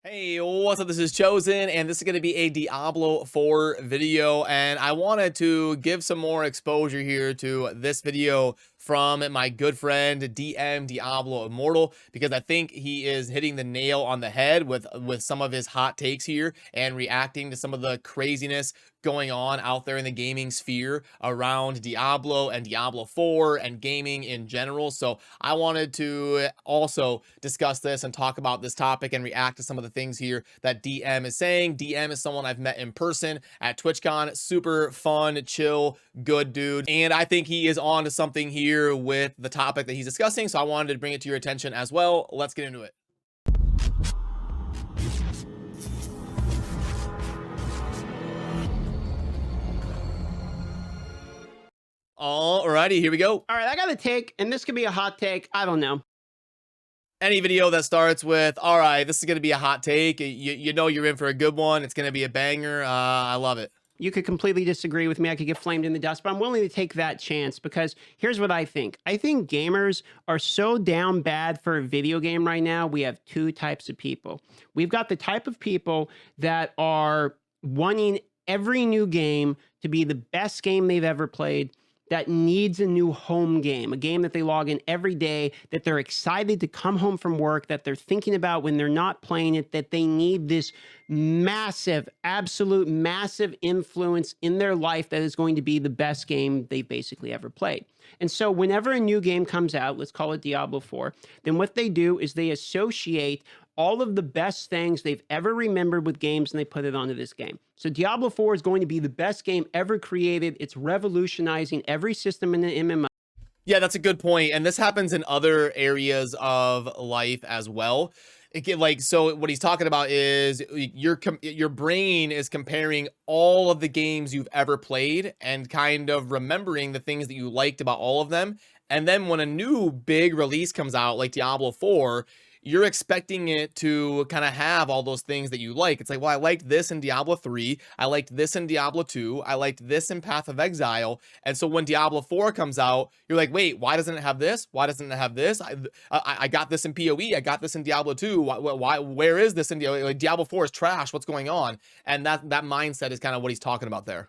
Hey, what's up? This is Chosen, and this is going to be a Diablo 4 video, and I wanted to give some more exposure here to this video from my good friend Diablo Immortal, because I think he is hitting the nail on the head with some of his hot takes here and reacting to some of the craziness going on out there in the gaming sphere around Diablo and Diablo 4 and gaming in general. So I wanted to also discuss this and talk about this topic and react to some of the things here that DM is saying. DM is someone I've met in person at TwitchCon. Super fun, chill, good dude. And I think he is on to something here with the topic that he's discussing. So I wanted to bring it to your attention as well. Let's get into it. Alrighty, here we go. All right, I got a take, and this could be a hot take. I don't know. Any video that starts with, all right, this is going to be a hot take, you know you're in for a good one. It's going to be a banger. I love it. You could completely disagree with me. I could get flamed in the dust, but I'm willing to take that chance because here's what I think. I think gamers are so down bad for a video game right now. We have two types of people. We've got the type of people that are wanting every new game to be the best game they've ever played, that needs a new home game, a game that they log in every day, that they're excited to come home from work, that they're thinking about when they're not playing it, that they need this massive, absolute massive influence in their life that is going to be the best game they've basically ever played. And so whenever a new game comes out, let's call it Diablo 4, then what they do is they associate all of the best things they've ever remembered with games and they put it onto this game. So Diablo 4 is going to be the best game ever created. It's revolutionizing every system in the MMO. Yeah, that's a good point. And this happens in other areas of life as well. So what he's talking about is your brain is comparing all of the games you've ever played and kind of remembering the things that you liked about all of them. And then when a new big release comes out like Diablo 4, you're expecting it to kind of have all those things that you like. It's like, well, I liked this in Diablo 3. I liked this in Diablo 2. I liked this in Path of Exile. And so when Diablo 4 comes out, you're like, wait, why doesn't it have this? Why doesn't it have this? I got this in PoE. I got this in Diablo 2. Why where is this in Diablo? Like, Diablo 4 is trash. What's going on? And that mindset is kind of what he's talking about there.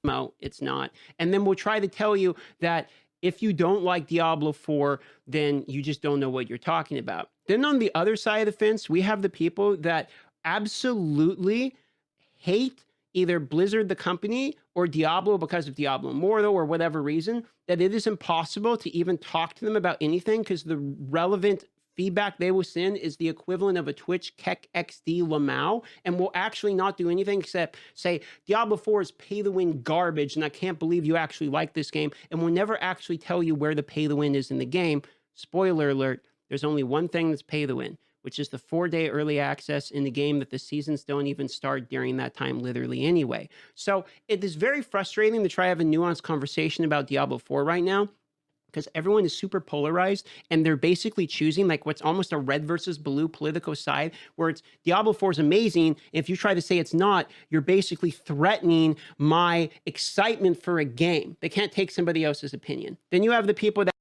No, it's not. And then we'll try to tell you that if you don't like Diablo 4, then you just don't know what you're talking about. Then on the other side of the fence, we have the people that absolutely hate either Blizzard, the company, or Diablo because of Diablo Immortal or whatever reason, that it is impossible to even talk to them about anything because the relevant feedback they will send is the equivalent of a Twitch Keck XD Lamau, and will actually not do anything except say Diablo 4 is pay-to-win garbage, and I can't believe you actually like this game, and will never actually tell you where the pay-to-win is in the game. Spoiler alert, there's only one thing that's pay-to-win, which is the 4-day early access in the game that the seasons don't even start during that time literally anyway. So it is very frustrating to try to have a nuanced conversation about Diablo 4 right now, because everyone is super polarized and they're basically choosing like what's almost a red versus blue political side, where it's Diablo 4 is amazing. If you try to say it's not, you're basically threatening my excitement for a game. They can't take somebody else's opinion. Then you have the people that...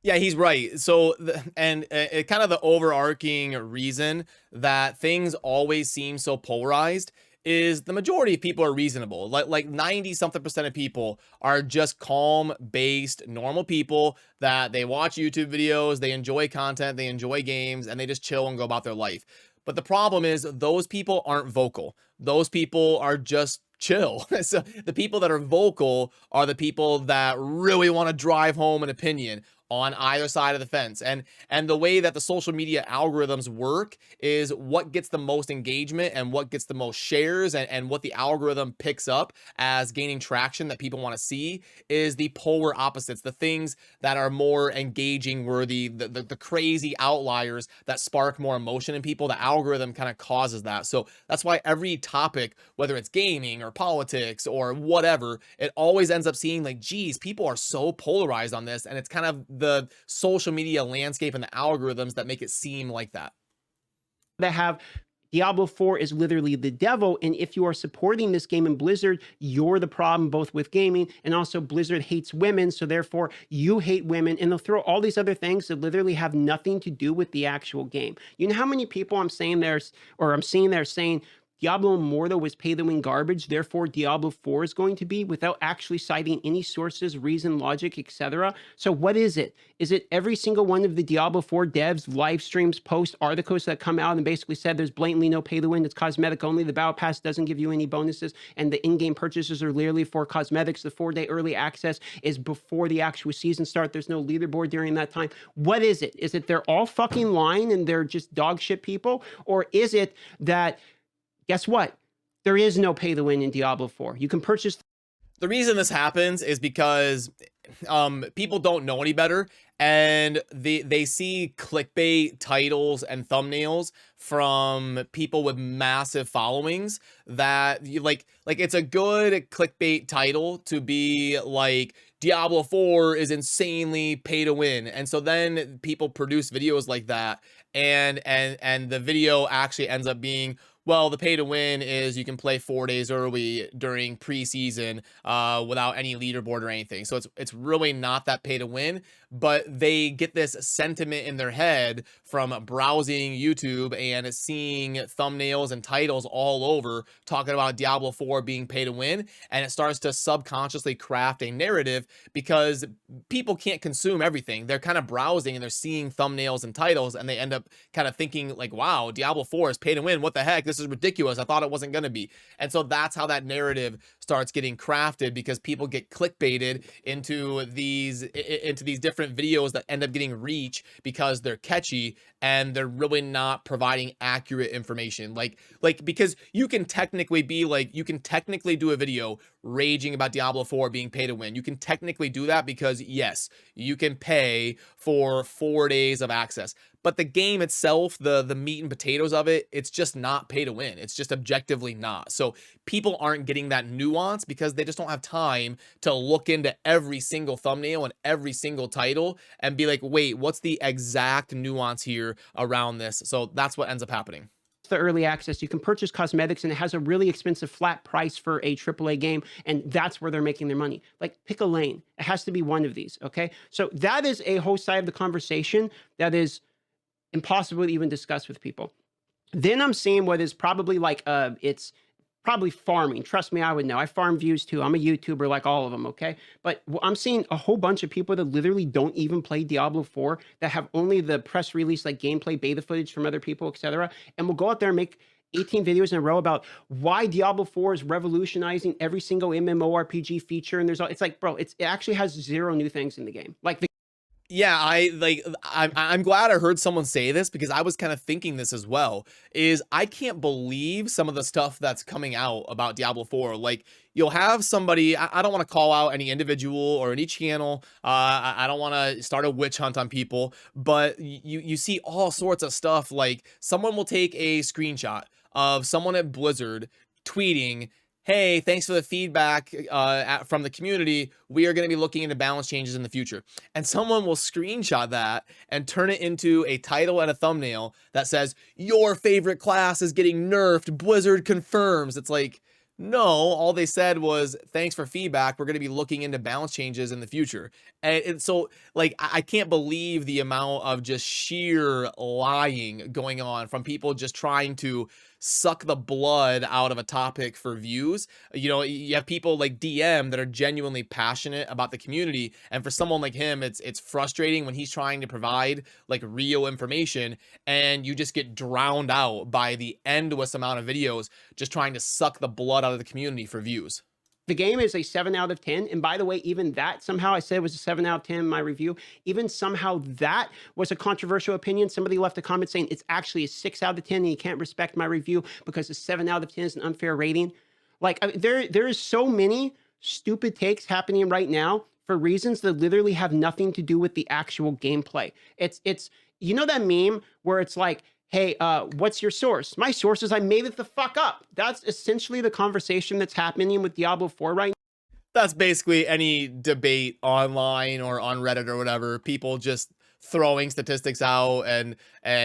Yeah, he's right. So, kind of the overarching reason that things always seem so polarized is the majority of people are reasonable. Like 90-something% of people are just calm based normal people that they watch YouTube videos, they enjoy content, they enjoy games, and they just chill and go about their life. But the problem is those people aren't vocal. Those people are just chill. So the people that are vocal are the people that really want to drive home an opinion on either side of the fence. And the way that the social media algorithms work is what gets the most engagement and what gets the most shares, and what the algorithm picks up as gaining traction that people want to see is the polar opposites. The things that are more engaging were the crazy outliers that spark more emotion in people. The algorithm kind of causes that. So that's why every topic, whether it's gaming or politics or whatever, it always ends up seeing like, geez, people are so polarized on this. And it's kind of the social media landscape and the algorithms that make it seem like that. That have Diablo 4 is literally the devil, and if you are supporting this game in Blizzard, you're the problem both with gaming, and also Blizzard hates women, so therefore you hate women, and they'll throw all these other things that literally have nothing to do with the actual game. You know how many people I'm seeing there saying Diablo Immortal was pay to win garbage, therefore Diablo 4 is going to be, without actually citing any sources, reason, logic, etc. So what is it? Is it every single one of the Diablo 4 devs, live streams, posts, articles that come out and basically said there's blatantly no pay to win, it's cosmetic only, the battle pass doesn't give you any bonuses, and the in-game purchases are literally for cosmetics, the 4-day early access is before the actual season start, there's no leaderboard during that time? What is it? Is it they're all fucking lying and they're just dog shit people? Or is it that, guess what? There is no pay to win in Diablo 4. You can purchase. The reason this happens is because people don't know any better, and they see clickbait titles and thumbnails from people with massive followings that you like it's a good clickbait title to be like Diablo 4 is insanely pay to win, and so then people produce videos like that, and the video actually ends up being, well, the pay to win is you can play 4 days early during preseason without any leaderboard or anything. So it's really not that pay to win, but they get this sentiment in their head from browsing YouTube and seeing thumbnails and titles all over talking about Diablo 4 being pay to win, and it starts to subconsciously craft a narrative because people can't consume everything. They're kind of browsing and they're seeing thumbnails and titles, and they end up kind of thinking like, wow, Diablo 4 is pay to win. What the heck? This is ridiculous. I thought it wasn't going to be. And so that's how that narrative starts getting crafted, because people get clickbaited into these different videos that end up getting reach because they're catchy and they're really not providing accurate information. Like because you can technically do a video raging about Diablo 4 being pay to win. You can technically do that because yes, you can pay for 4 days of access. But the game itself, the meat and potatoes of it, it's just not pay to win. It's just objectively not. So people aren't getting that nuance because they just don't have time to look into every single thumbnail and every single title and be like, wait, what's the exact nuance here around this? So that's what ends up happening. The early access, you can purchase cosmetics, and it has a really expensive flat price for a AAA game, and that's where they're making their money. Like, pick a lane. It has to be one of these, okay? So that is a whole side of the conversation that is impossible to even discuss with people. Then I'm seeing what is probably like it's probably farming. Trust me, I would know. I farm views too. I'm a YouTuber like all of them, okay? But I'm seeing a whole bunch of people that literally don't even play Diablo 4, that have only the press release, like gameplay beta footage from other people, etc. And will go out there and make 18 videos in a row about why Diablo 4 is revolutionizing every single MMORPG feature. And it's like, bro, it actually has 0 new things in the game. Like, yeah, I'm glad I heard someone say this, because I was kind of thinking this as well. Is I can't believe some of the stuff that's coming out about Diablo 4. Like, you'll have somebody, I don't want to call out any individual or any channel. I don't want to start a witch hunt on people, but you see all sorts of stuff. Like, someone will take a screenshot of someone at Blizzard tweeting, hey, thanks for the feedback from the community. We are going to be looking into balance changes in the future. And someone will screenshot that and turn it into a title and a thumbnail that says, your favorite class is getting nerfed. Blizzard confirms. It's like, no, all they said was, thanks for feedback. We're going to be looking into balance changes in the future. And so, like, I can't believe the amount of just sheer lying going on from people just trying to suck the blood out of a topic for views. You know, you have people like DM that are genuinely passionate about the community, and for someone like him, it's frustrating when he's trying to provide like real information, and you just get drowned out by the endless amount of videos just trying to suck the blood out of the community for views. the game is a 7 out of 10. And by the way, even that somehow I said was a 7 out of 10 in my review. Even somehow that was a controversial opinion. Somebody left a comment saying it's actually a 6 out of 10 and you can't respect my review because a 7 out of 10 is an unfair rating. Like, there is so many stupid takes happening right now for reasons that literally have nothing to do with the actual gameplay. It's you know that meme where it's like, hey, what's your source? My source is I made it the fuck up. That's essentially the conversation that's happening with Diablo 4 right now. That's basically any debate online or on Reddit or whatever. People just throwing statistics out and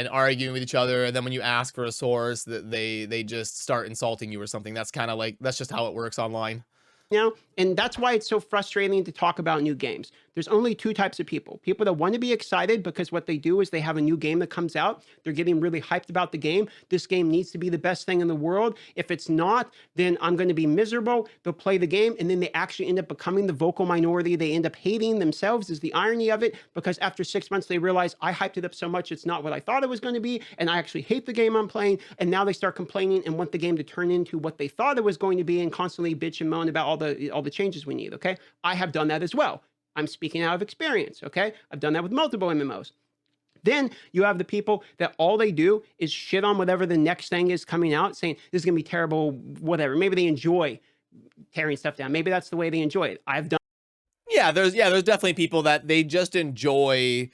arguing with each other, and then when you ask for a source, that they just start insulting you or something. That's kind of like that's just how it works online. Now, and that's why it's so frustrating to talk about new games. There's only two types of people that want to be excited because what they do is they have a new game that comes out. They're getting really hyped about the game. This game needs to be the best thing in the world. If it's not, then I'm going to be miserable. They'll play the game and then they actually end up becoming the vocal minority. They end up hating themselves, is the irony of it, because after 6 months they realize I hyped it up so much it's not what I thought it was going to be, and I actually hate the game I'm playing. And now they start complaining and want the game to turn into what they thought it was going to be and constantly bitch and moan about all the changes we need. Okay, I have done that as well. I'm speaking out of experience. Okay, I've done that with multiple MMOs. Then you have the people that all they do is shit on whatever the next thing is coming out, saying this is going to be terrible, whatever. Maybe they enjoy tearing stuff down. Maybe that's the way they enjoy it. I've done. Yeah, there's definitely people that they just enjoy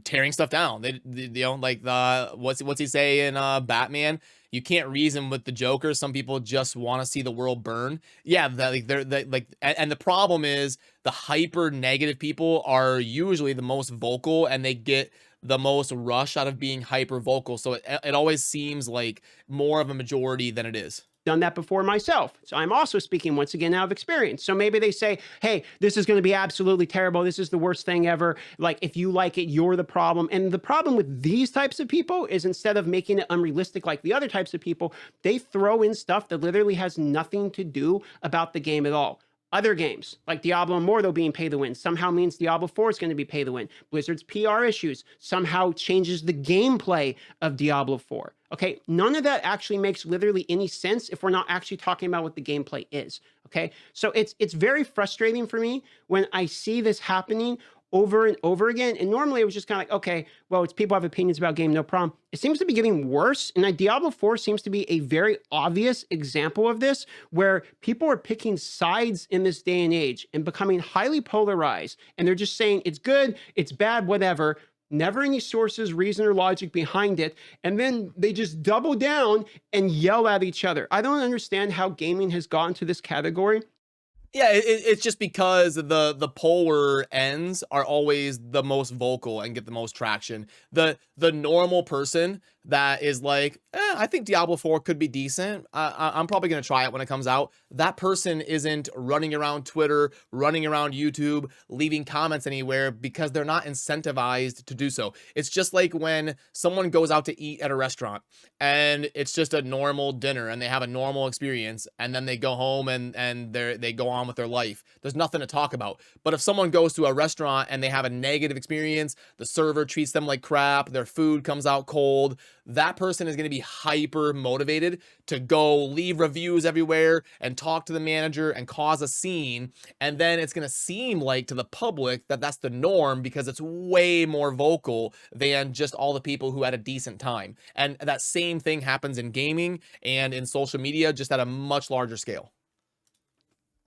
tearing stuff down. They don't like the what's he say in Batman? You can't reason with the Joker. Some people just want to see the world burn. Yeah, that like they're like, and the problem is the hyper negative people are usually the most vocal, and they get the most rush out of being hyper vocal. So it always seems like more of a majority than it is. Done that before myself. So I'm also speaking once again out of experience. So maybe they say, hey, this is going to be absolutely terrible. This is the worst thing ever. Like, if you like it, you're the problem. And the problem with these types of people is instead of making it unrealistic like the other types of people, they throw in stuff that literally has nothing to do about the game at all. Other games like Diablo Immortal being pay to win somehow means Diablo 4 is going to be pay to win. Blizzard's PR issues somehow changes the gameplay of Diablo 4. Okay, none of that actually makes literally any sense if we're not actually talking about what the gameplay is. Okay, so it's very frustrating for me when I see this happening over and over again. And normally it was just kind of like, okay, well, it's people have opinions about game, no problem. It seems to be getting worse. And Diablo 4 seems to be a very obvious example of this, where people are picking sides in this day and age and becoming highly polarized. And they're just saying it's good, it's bad, whatever. Never any sources, reason, or logic behind it. And then they just double down and yell at each other. I don't understand how gaming has gotten to this category. Yeah, it's just because the polar ends are always the most vocal and get the most traction. The normal person that is like, I think Diablo 4 could be decent. I'm probably gonna try it when it comes out. That person isn't running around Twitter, running around YouTube, leaving comments anywhere because they're not incentivized to do so. It's just like when someone goes out to eat at a restaurant and it's just a normal dinner and they have a normal experience, and then they go home and they go on with their life. There's nothing to talk about. But if someone goes to a restaurant and they have a negative experience, the server treats them like crap, their food comes out cold, that person is going to be hyper motivated to go leave reviews everywhere and talk to the manager and cause a scene. And then it's going to seem like to the public that that's the norm because it's way more vocal than just all the people who had a decent time. And that same thing happens in gaming and in social media, just at a much larger scale.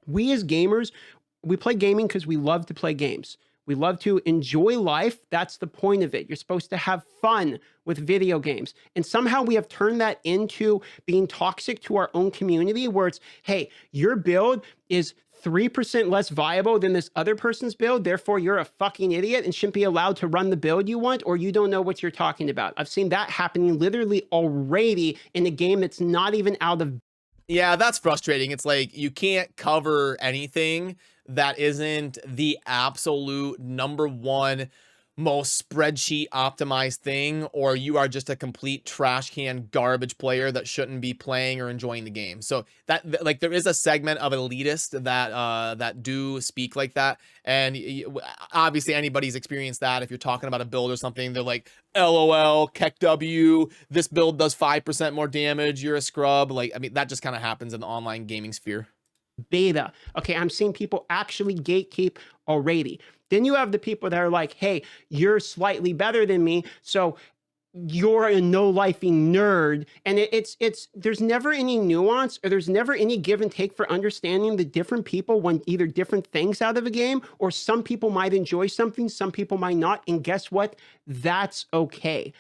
We as gamers, we play gaming because we love to play games. We love to enjoy life. That's the point of it. You're supposed to have fun with video games. And somehow we have turned that into being toxic to our own community, where it's, hey, your build is 3% less viable than this other person's build. Therefore, you're a fucking idiot and shouldn't be allowed to run the build you want, or you don't know what you're talking about. I've seen that happening literally already in a game that's not even out of. Yeah, that's frustrating. It's like you can't cover anything that isn't the absolute number one most spreadsheet optimized thing, or you are just a complete trash can garbage player that shouldn't be playing or enjoying the game. So like there is a segment of elitists that do speak like that, and obviously anybody's experienced that. If you're talking about a build or something, they're like, LOL, Keck W, this build does 5% more damage, you're a scrub. Like, I mean, that just kind of happens in the online gaming sphere. Beta. Okay, I'm seeing people actually gatekeep already. Then you have the people that are like, hey, you're slightly better than me, so you're a no-lifing nerd. And it's there's never any nuance, or there's never any give and take for understanding the different people want either different things out of a game, or some people might enjoy something, some people might not. And guess what? That's okay.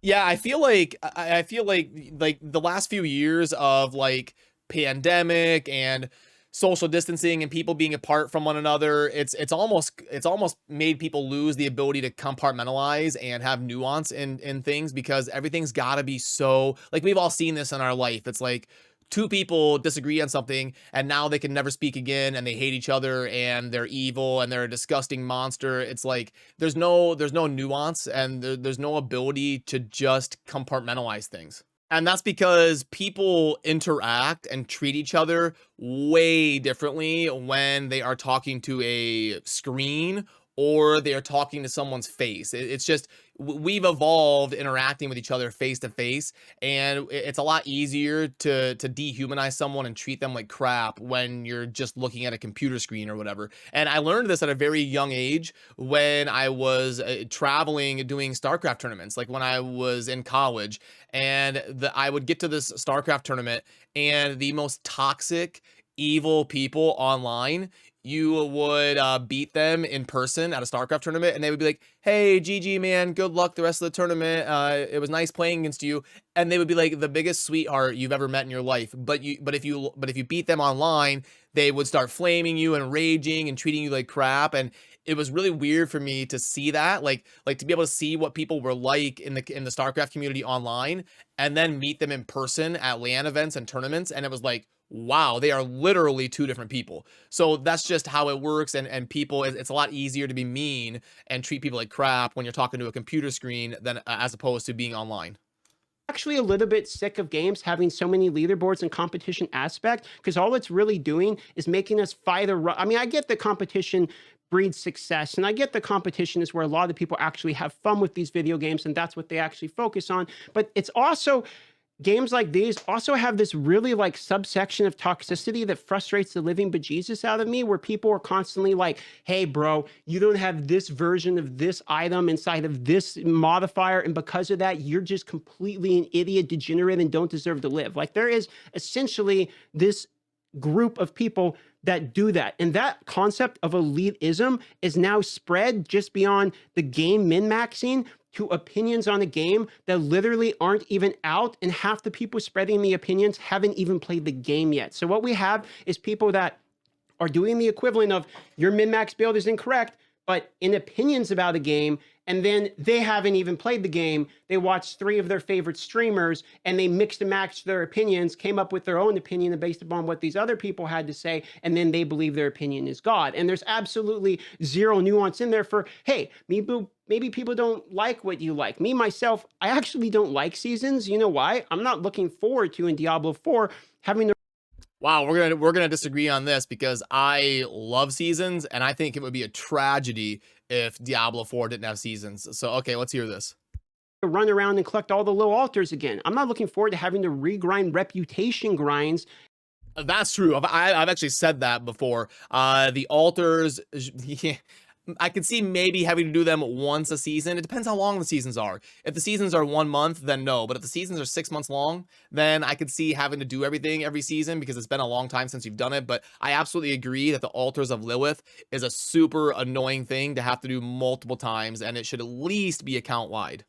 Yeah, I feel like the last few years of like pandemic and social distancing and people being apart from one another, it's almost made people lose the ability to compartmentalize and have nuance in things, because everything's got to be so, like, we've all seen this in our life. It's like two people disagree on something and now they can never speak again and they hate each other and they're evil and they're a disgusting monster. It's like there's no nuance, and there's no ability to just compartmentalize things. And that's because people interact and treat each other way differently when they are talking to a screen or they are talking to someone's face. It's just we've evolved interacting with each other face to face, and it's a lot easier to dehumanize someone and treat them like crap when you're just looking at a computer screen or whatever. And I learned this at a very young age when I was traveling doing StarCraft tournaments, like when I was in college, and I would get to this StarCraft tournament, and the most toxic, evil people online, you would beat them in person at a StarCraft tournament, and they would be like, "Hey, GG, man, good luck the rest of the tournament. It was nice playing against you." And they would be like the biggest sweetheart you've ever met in your life. But if you beat them online, they would start flaming you and raging and treating you like crap. And it was really weird for me to see that, like to be able to see what people were like in the StarCraft community online, and then meet them in person at LAN events and tournaments, and it was like, wow, they are literally two different people. So that's just how it works. And people, it's a lot easier to be mean and treat people like crap when you're talking to a computer screen than as opposed to being online. Actually a little bit sick of games having so many leaderboards and competition aspect, because all it's really doing is making us fight I mean, I get the competition breeds success, and I get the competition is where a lot of people actually have fun with these video games, and that's what they actually focus on. But it's also, games like these also have this really like subsection of toxicity that frustrates the living bejesus out of me, where people are constantly like, "Hey bro, you don't have this version of this item inside of this modifier, and because of that you're just completely an idiot, degenerate, and don't deserve to live." Like, there is essentially this group of people that do that, and that concept of elitism is now spread just beyond the game min-maxing to opinions on a game that literally aren't even out, and half the people spreading the opinions haven't even played the game yet. So what we have is people that are doing the equivalent of your min-max build is incorrect, but in opinions about a game, and then they haven't even played the game. They watched 3 of their favorite streamers and they mixed and matched their opinions, came up with their own opinion based upon what these other people had to say, and then they believe their opinion is God. And there's absolutely zero nuance in there for, hey, maybe people don't like what you like. Me, myself, I actually don't like seasons. You know why? I'm not looking forward to, in Diablo 4, having to. Wow, we're gonna disagree on this, because I love seasons and I think it would be a tragedy if Diablo 4 didn't have seasons. So okay, let's hear this. Run around and collect all the low altars again. I'm not looking forward to having to regrind reputation grinds. That's true. I've actually said that before. The altars, yeah, I could see maybe having to do them once a season. It depends how long the seasons are. If the seasons are 1 month, then no. But if the seasons are 6 months long, then I could see having to do everything every season, because it's been a long time since you've done it. But I absolutely agree that the altars of Lilith is a super annoying thing to have to do multiple times, and it should at least be account wide.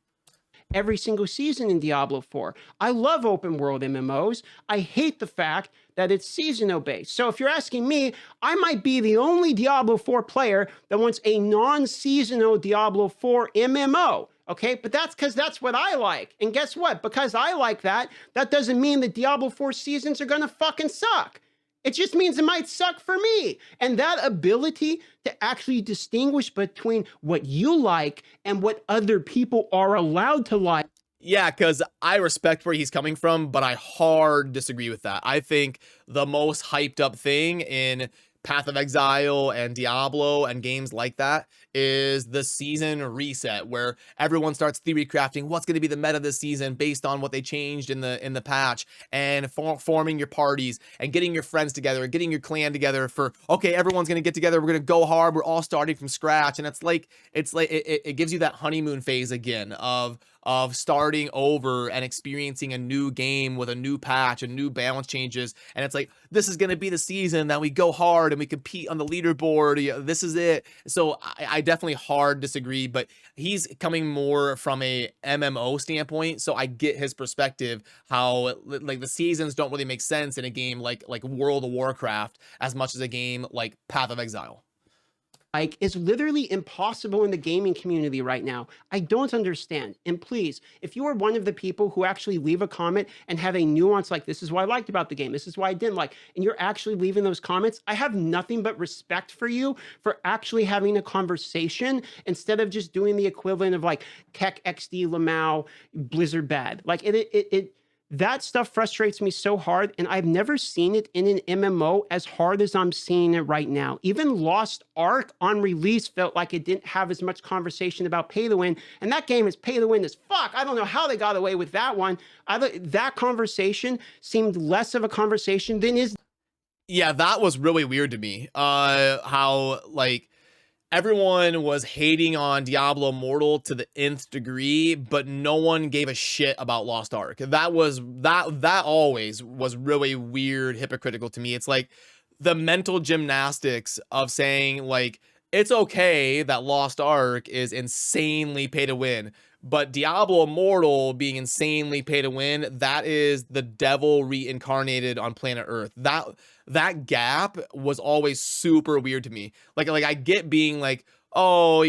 Every single season in Diablo 4. I love open world MMOs. I hate the fact that it's seasonal based. So if you're asking me, I might be the only Diablo 4 player that wants a non-seasonal Diablo 4 MMO. Okay, but that's because that's what I like. And guess what? Because I like that, that doesn't mean that Diablo 4 seasons are gonna fucking suck. It just means it might suck for me. And that ability to actually distinguish between what you like and what other people are allowed to like. Yeah, because I respect where he's coming from, but I hard disagree with that. I think the most hyped up thing in Path of Exile and Diablo and games like that is the season reset, where everyone starts theory crafting what's going to be the meta this season based on what they changed in the patch, and forming your parties and getting your friends together and getting your clan together for, okay, everyone's going to get together, we're going to go hard, we're all starting from scratch. And it gives you that honeymoon phase again of starting over and experiencing a new game with a new patch and new balance changes. And it's like, this is going to be the season that we go hard and we compete on the leaderboard. Yeah, this is it. So I I definitely hard disagree, but he's coming more from a MMO standpoint, so I get his perspective. How like the seasons don't really make sense in a game like World of Warcraft as much as a game like Path of Exile. Like is literally impossible in the gaming community right now. I don't understand. And please, if you are one of the people who actually leave a comment and have a nuance like this is what I liked about the game, this is why I didn't like, and you're actually leaving those comments, I have nothing but respect for you for actually having a conversation instead of just doing the equivalent of like Keck XD Lamau Blizzard bad. Like it that stuff frustrates me so hard, and I've never seen it in an MMO as hard as I'm seeing it right now. Even Lost Ark on release felt like it didn't have as much conversation about pay to win, and that game is pay to win as fuck. I don't know how they got away with that one. That conversation seemed less of a conversation than is. Yeah, that was really weird to me. How like everyone was hating on Diablo Immortal to the nth degree, but no one gave a shit about Lost Ark. That always was really weird, hypocritical to me. It's like the mental gymnastics of saying like it's okay that Lost Ark is insanely pay to win, but Diablo Immortal being insanely pay to win, that is the devil reincarnated on planet Earth. That gap was always super weird to me. Like I get being like, oh,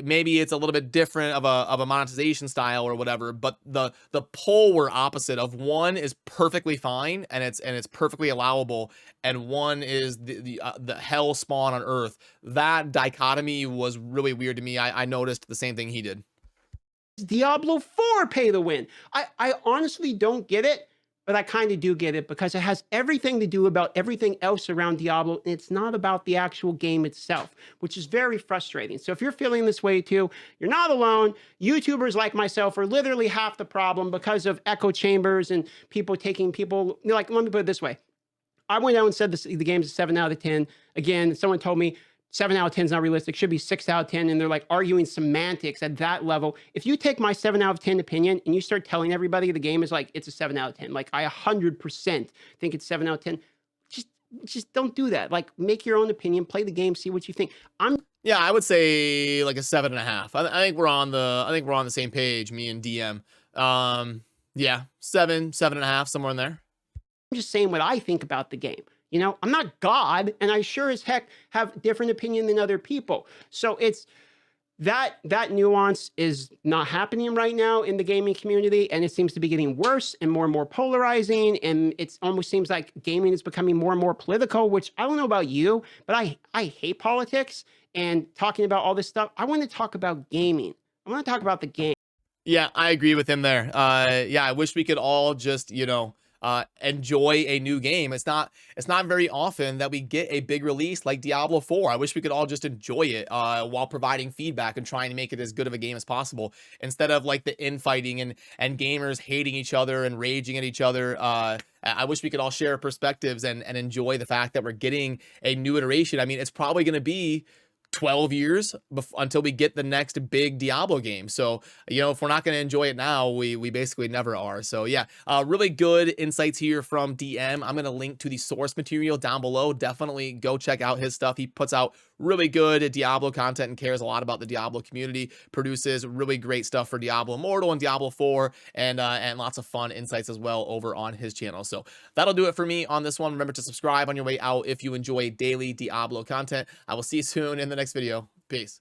maybe it's a little bit different of a monetization style or whatever, but the polar opposite of one is perfectly fine and it's perfectly allowable, and one is the hell spawn on Earth. That dichotomy was really weird to me. I noticed the same thing he did. Diablo 4 pay to win. I honestly don't get it, but I kind of do get it because it has everything to do about everything else around Diablo, and it's not about the actual game itself, which is very frustrating. So if you're feeling this way too, you're not alone. YouTubers like myself are literally half the problem because of echo chambers and people taking people, like, let me put it this way. I went out and said the game's a 7 out of 10. Again, someone told me 7 out of 10 is not realistic, should be 6 out of 10, and they're like arguing semantics at that level. If you take my 7 out of 10 opinion and you start telling everybody the game is like, it's a 7 out of 10, like I 100% think it's 7 out of 10, just don't do that. Like, make your own opinion, play the game, see what you think. Yeah, I would say like a 7.5. I think we're on the same page, me and DM. Yeah, 7.5, somewhere in there. I'm just saying what I think about the game. You know, I'm not God, and I sure as heck have different opinion than other people. So it's that nuance is not happening right now in the gaming community, and it seems to be getting worse and more polarizing, and it almost seems like gaming is becoming more and more political, which I don't know about you, but I hate politics and talking about all this stuff. I want to talk about gaming. I want to talk about the game. Yeah, I agree with him there. Yeah, I wish we could all just, enjoy a new game. It's not very often that we get a big release like Diablo 4. I wish we could all just enjoy it while providing feedback and trying to make it as good of a game as possible, instead of like the infighting and gamers hating each other and raging at each other. I wish we could all share perspectives and enjoy the fact that we're getting a new iteration. I mean, it's probably going to be 12 years until we get the next big Diablo game. So, if we're not going to enjoy it now, we basically never are. So yeah, really good insights here from DM. I'm going to link to the source material down below. Definitely go check out his stuff. He puts out really good Diablo content and cares a lot about the Diablo community, produces really great stuff for Diablo Immortal and Diablo 4, and lots of fun insights as well over on his channel. So that'll do it for me on this one. Remember to subscribe on your way out if you enjoy daily Diablo content. I will see you soon in the next video. Peace.